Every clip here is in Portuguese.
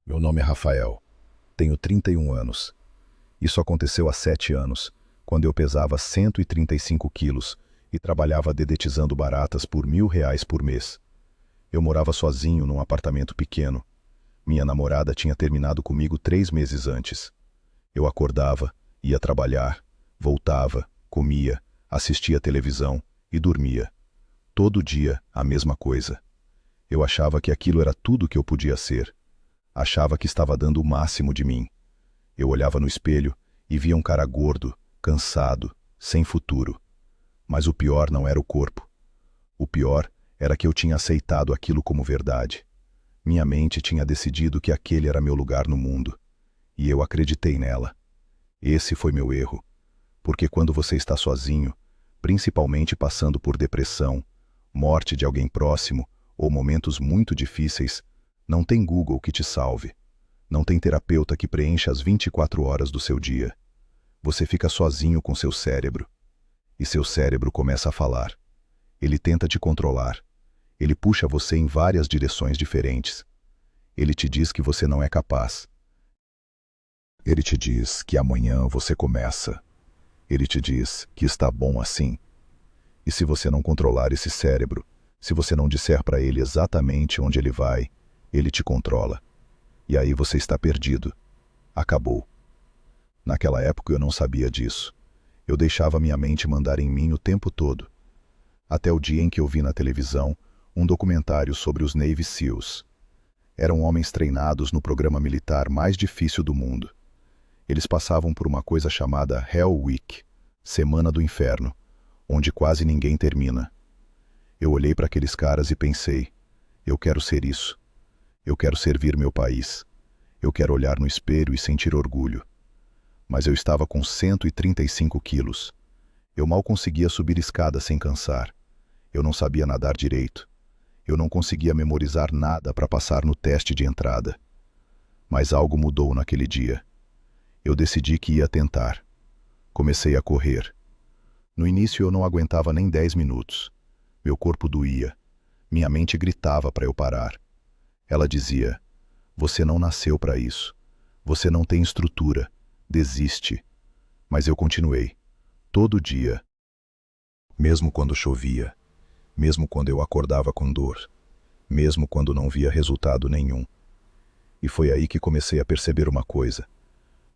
Meu nome é Rafael. Tenho 31 anos. Isso aconteceu há 7 anos, quando eu pesava 135 quilos e trabalhava dedetizando baratas por R$ 1.000 por mês. Eu morava sozinho num apartamento pequeno. Minha namorada tinha terminado comigo 3 meses antes. Eu acordava, ia trabalhar, voltava, comia, assistia televisão e dormia. Todo dia, a mesma coisa. Eu achava que aquilo era tudo que eu podia ser. Achava que estava dando o máximo de mim. Eu olhava no espelho e via um cara gordo, cansado, sem futuro. Mas o pior não era o corpo. O pior era que eu tinha aceitado aquilo como verdade. Minha mente tinha decidido que aquele era meu lugar no mundo. E eu acreditei nela. Esse foi meu erro. Porque quando você está sozinho, principalmente passando por depressão, morte de alguém próximo ou momentos muito difíceis, não tem Google que te salve. Não tem terapeuta que preencha as 24 horas do seu dia. Você fica sozinho com seu cérebro. E seu cérebro começa a falar. Ele tenta te controlar. Ele puxa você em várias direções diferentes. Ele te diz que você não é capaz. Ele te diz que amanhã você começa. Ele te diz que está bom assim. E se você não controlar esse cérebro, se você não disser para ele exatamente onde ele vai, ele te controla. E aí você está perdido. Acabou. Naquela época eu não sabia disso. Eu deixava minha mente mandar em mim o tempo todo. Até o dia em que eu vi na televisão um documentário sobre os Navy SEALs. Eram homens treinados no programa militar mais difícil do mundo. Eles passavam por uma coisa chamada Hell Week, Semana do Inferno, onde quase ninguém termina. Eu olhei para aqueles caras e pensei, eu quero ser isso. Eu quero servir meu país. Eu quero olhar no espelho e sentir orgulho. Mas eu estava com 135 quilos. Eu mal conseguia subir escada sem cansar. Eu não sabia nadar direito. Eu não conseguia memorizar nada para passar no teste de entrada. Mas algo mudou naquele dia. Eu decidi que ia tentar. Comecei a correr. No início eu não aguentava nem 10 minutos. Meu corpo doía. Minha mente gritava para eu parar. Ela dizia, você não nasceu para isso. Você não tem estrutura. Desiste. Mas eu continuei. Todo dia. Mesmo quando chovia. Mesmo quando eu acordava com dor. Mesmo quando não via resultado nenhum. E foi aí que comecei a perceber uma coisa.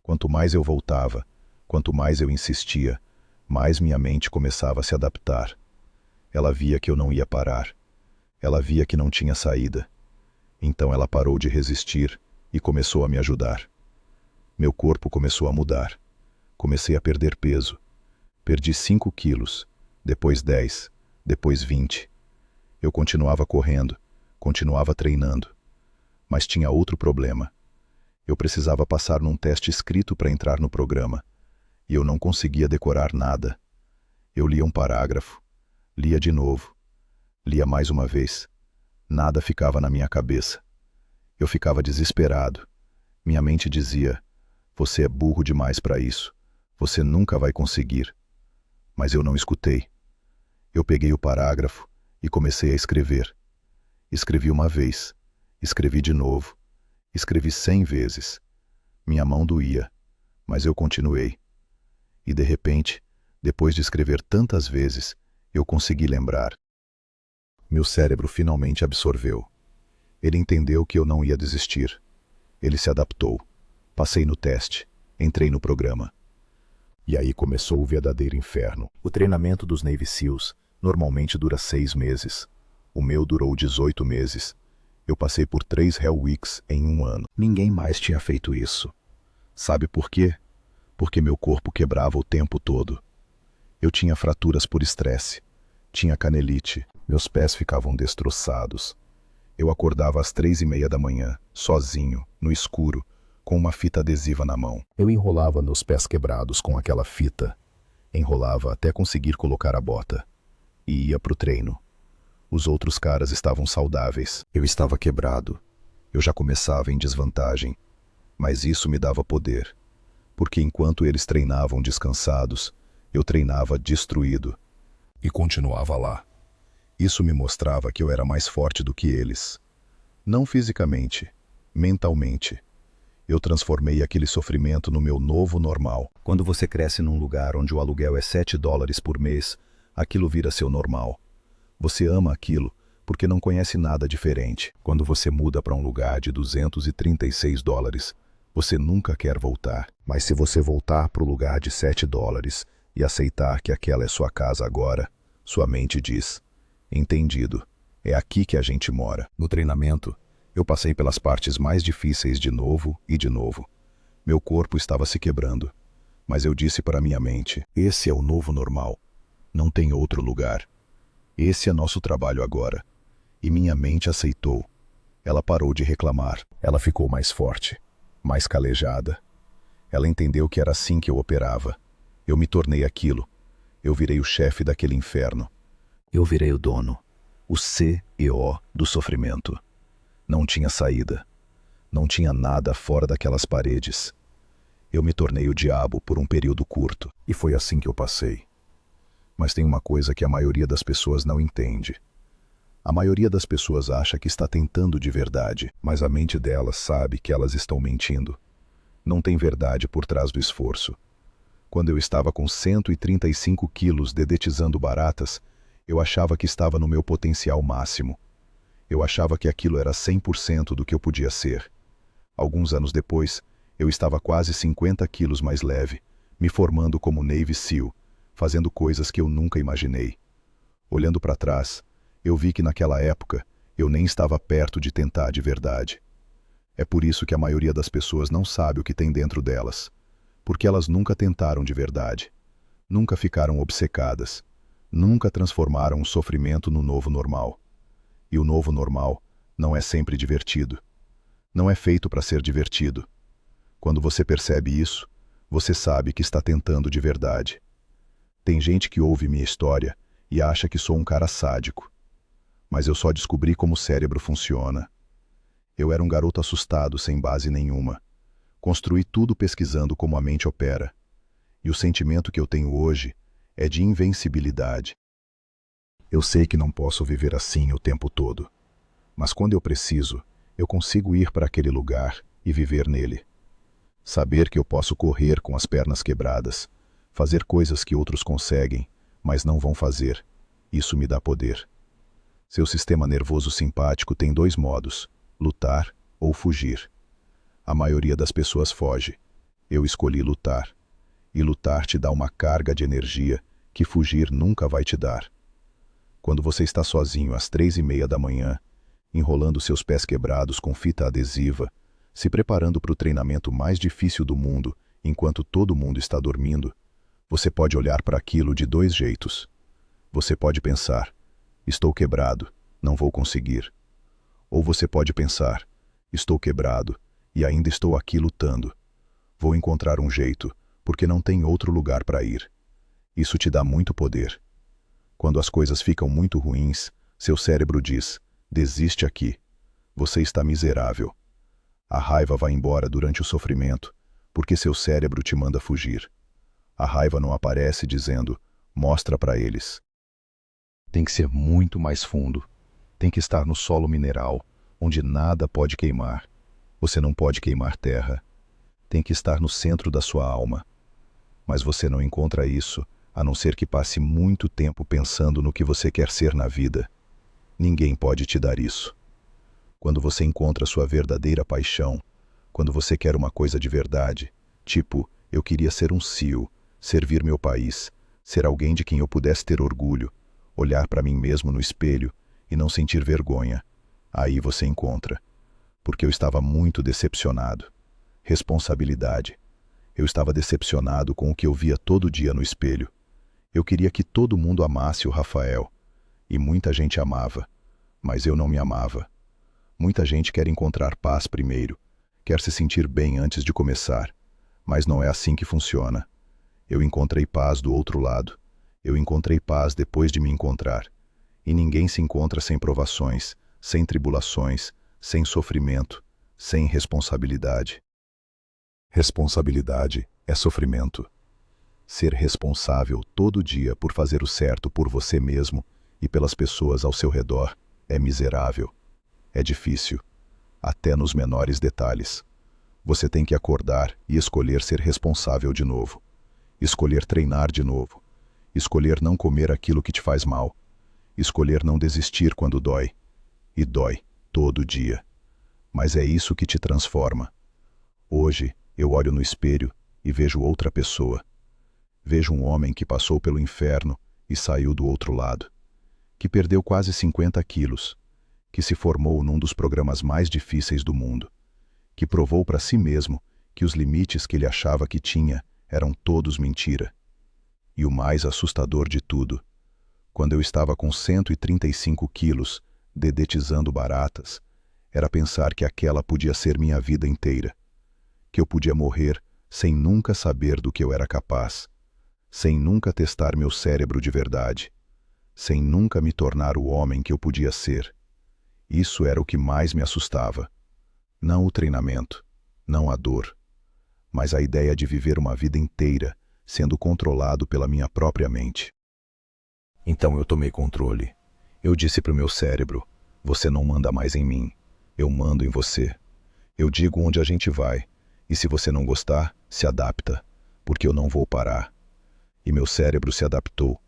Quanto mais eu voltava, quanto mais eu insistia, mais minha mente começava a se adaptar. Ela via que eu não ia parar. Ela via que não tinha saída. Então ela parou de resistir e começou a me ajudar. Meu corpo começou a mudar. Comecei a perder peso. Perdi 5 quilos, depois 10, depois 20. Eu continuava correndo, continuava treinando. Mas tinha outro problema. Eu precisava passar num teste escrito para entrar no programa. E eu não conseguia decorar nada. Eu lia um parágrafo, lia de novo, lia mais uma vez. Nada ficava na minha cabeça. Eu ficava desesperado. Minha mente dizia, você é burro demais para isso. Você nunca vai conseguir. Mas eu não escutei. Eu peguei o parágrafo e comecei a escrever. Escrevi uma vez, escrevi de novo, escrevi 100 vezes. Minha mão doía, mas eu continuei. E de repente, depois de escrever tantas vezes, eu consegui lembrar. Meu cérebro finalmente absorveu. Ele entendeu que eu não ia desistir. Ele se adaptou. Passei no teste. Entrei no programa. E aí começou o verdadeiro inferno. O treinamento dos Navy SEALs normalmente dura 6 meses. O meu durou 18 meses. Eu passei por 3 Hell Weeks em um ano. Ninguém mais tinha feito isso. Sabe por quê? Porque meu corpo quebrava o tempo todo. Eu tinha fraturas por estresse. Tinha canelite. Meus pés ficavam destroçados. Eu acordava às 3:30 da manhã, sozinho, no escuro, com uma fita adesiva na mão. Eu enrolava meus pés quebrados com aquela fita. Enrolava até conseguir colocar a bota. E ia pro treino. Os outros caras estavam saudáveis. Eu estava quebrado. Eu já começava em desvantagem. Mas isso me dava poder. Porque enquanto eles treinavam descansados, eu treinava destruído. E continuava lá. Isso me mostrava que eu era mais forte do que eles. Não fisicamente, mentalmente. Eu transformei aquele sofrimento no meu novo normal. Quando você cresce num lugar onde o aluguel é $7 por mês, aquilo vira seu normal. Você ama aquilo porque não conhece nada diferente. Quando você muda para um lugar de $236, você nunca quer voltar. Mas se você voltar para o lugar de $7 e aceitar que aquela é sua casa agora, sua mente diz: entendido, é aqui que a gente mora. No treinamento, eu passei pelas partes mais difíceis de novo e de novo. Meu corpo estava se quebrando, mas eu disse para minha mente: esse é o novo normal. Não tem outro lugar. Esse é nosso trabalho agora. E minha mente aceitou. Ela parou de reclamar. Ela ficou mais forte, mais calejada. Ela entendeu que era assim que eu operava. Eu me tornei aquilo. Eu virei o chefe daquele inferno. Eu virei o dono, o CEO do sofrimento. Não tinha saída. Não tinha nada fora daquelas paredes. Eu me tornei o diabo por um período curto. E foi assim que eu passei. Mas tem uma coisa que a maioria das pessoas não entende. A maioria das pessoas acha que está tentando de verdade, mas a mente delas sabe que elas estão mentindo. Não tem verdade por trás do esforço. Quando eu estava com 135 quilos dedetizando baratas, eu achava que estava no meu potencial máximo. Eu achava que aquilo era 100% do que eu podia ser. Alguns anos depois, eu estava quase 50 quilos mais leve, me formando como Navy SEAL, fazendo coisas que eu nunca imaginei. Olhando para trás, eu vi que naquela época eu nem estava perto de tentar de verdade. É por isso que a maioria das pessoas não sabe o que tem dentro delas, porque elas nunca tentaram de verdade, nunca ficaram obcecadas, nunca transformaram o sofrimento no novo normal. E o novo normal não é sempre divertido. Não é feito para ser divertido. Quando você percebe isso, você sabe que está tentando de verdade. Tem gente que ouve minha história e acha que sou um cara sádico. Mas eu só descobri como o cérebro funciona. Eu era um garoto assustado sem base nenhuma. Construí tudo pesquisando como a mente opera. E o sentimento que eu tenho hoje é de invencibilidade. Eu sei que não posso viver assim o tempo todo. Mas quando eu preciso, eu consigo ir para aquele lugar e viver nele. Saber que eu posso correr com as pernas quebradas, fazer coisas que outros conseguem, mas não vão fazer. Isso me dá poder. Seu sistema nervoso simpático tem dois modos: lutar ou fugir. A maioria das pessoas foge. Eu escolhi lutar. E lutar te dá uma carga de energia que fugir nunca vai te dar. Quando você está sozinho às 3:30 da manhã, enrolando seus pés quebrados com fita adesiva, se preparando para o treinamento mais difícil do mundo, enquanto todo mundo está dormindo, você pode olhar para aquilo de dois jeitos. Você pode pensar: estou quebrado, não vou conseguir. Ou você pode pensar: estou quebrado e ainda estou aqui lutando. Vou encontrar um jeito, porque não tem outro lugar para ir. Isso te dá muito poder. Quando as coisas ficam muito ruins, seu cérebro diz: desiste aqui. Você está miserável. A raiva vai embora durante o sofrimento, porque seu cérebro te manda fugir. A raiva não aparece dizendo: mostra para eles. Tem que ser muito mais fundo. Tem que estar no solo mineral, onde nada pode queimar. Você não pode queimar terra. Tem que estar no centro da sua alma. Mas você não encontra isso, a não ser que passe muito tempo pensando no que você quer ser na vida. Ninguém pode te dar isso. Quando você encontra sua verdadeira paixão, quando você quer uma coisa de verdade, tipo, eu queria ser um SEAL, servir meu país, ser alguém de quem eu pudesse ter orgulho, olhar para mim mesmo no espelho e não sentir vergonha, aí você encontra. Porque eu estava muito decepcionado. Responsabilidade. Eu estava decepcionado com o que eu via todo dia no espelho. Eu queria que todo mundo amasse o Rafael. E muita gente amava. Mas eu não me amava. Muita gente quer encontrar paz primeiro. Quer se sentir bem antes de começar. Mas não é assim que funciona. Eu encontrei paz do outro lado. Eu encontrei paz depois de me encontrar. E ninguém se encontra sem provações, sem tribulações, sem sofrimento, sem responsabilidade. Responsabilidade é sofrimento. Ser responsável todo dia por fazer o certo por você mesmo e pelas pessoas ao seu redor é miserável. É difícil. até nos menores detalhes. Você tem que acordar e escolher ser responsável de novo. Escolher treinar de novo. Escolher não comer aquilo que te faz mal. Escolher não desistir quando dói. E dói todo dia. Mas é isso que te transforma. Hoje, eu olho no espelho e vejo outra pessoa. Vejo um homem que passou pelo inferno e saiu do outro lado. Que perdeu quase 50 quilos. Que se formou num dos programas mais difíceis do mundo. Que provou para si mesmo que os limites que ele achava que tinha eram todos mentira. E o mais assustador de tudo, quando eu estava com 135 quilos, dedetizando baratas, era pensar que aquela podia ser minha vida inteira. Que eu podia morrer sem nunca saber do que eu era capaz, sem nunca testar meu cérebro de verdade, sem nunca me tornar o homem que eu podia ser. Isso era o que mais me assustava. Não o treinamento, não a dor, mas a ideia de viver uma vida inteira sendo controlado pela minha própria mente. Então eu tomei controle. Eu disse para o meu cérebro: você não manda mais em mim, eu mando em você. Eu digo onde a gente vai, e se você não gostar, se adapta, porque eu não vou parar. E meu cérebro se adaptou.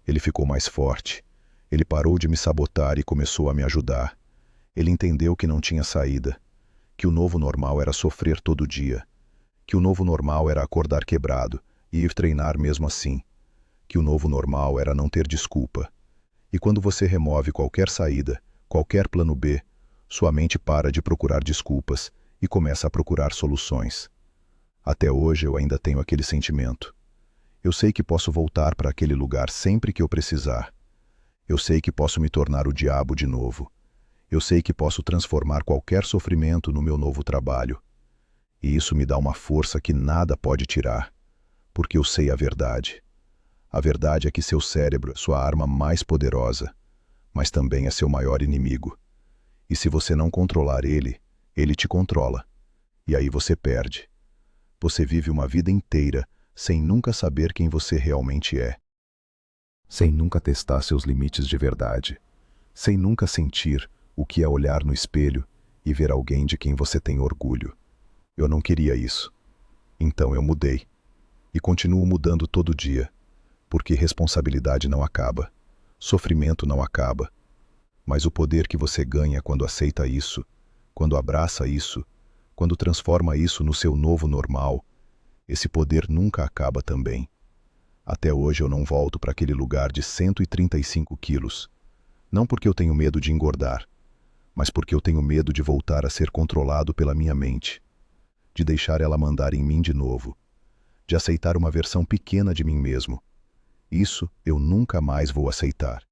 Ele ficou mais forte. Ele parou de me sabotar e começou a me ajudar. Ele entendeu que não tinha saída, que o novo normal era sofrer todo dia, que o novo normal era acordar quebrado e ir treinar mesmo assim, que o novo normal era não ter desculpa. E quando você remove qualquer saída, qualquer plano B, sua mente para de procurar desculpas e começa a procurar soluções. Até hoje eu ainda tenho aquele sentimento. Eu sei que posso voltar para aquele lugar sempre que eu precisar. Eu sei que posso me tornar o diabo de novo. Eu sei que posso transformar qualquer sofrimento no meu novo trabalho. E isso me dá uma força que nada pode tirar, porque eu sei a verdade. A verdade é que seu cérebro é sua arma mais poderosa, mas também é seu maior inimigo. E se você não controlar ele, ele te controla. E aí você perde. Você vive uma vida inteira sem nunca saber quem você realmente é. Sem nunca testar seus limites de verdade. Sem nunca sentir o que é olhar no espelho e ver alguém de quem você tem orgulho. Eu não queria isso. Então eu mudei. E continuo mudando todo dia. Porque responsabilidade não acaba. Sofrimento não acaba. Mas o poder que você ganha quando aceita isso, quando abraça isso, quando transforma isso no seu novo normal, esse poder nunca acaba também. Até hoje eu não volto para aquele lugar de 135 quilos. Não porque eu tenho medo de engordar, mas porque eu tenho medo de voltar a ser controlado pela minha mente, de deixar ela mandar em mim de novo, de aceitar uma versão pequena de mim mesmo. Isso eu nunca mais vou aceitar.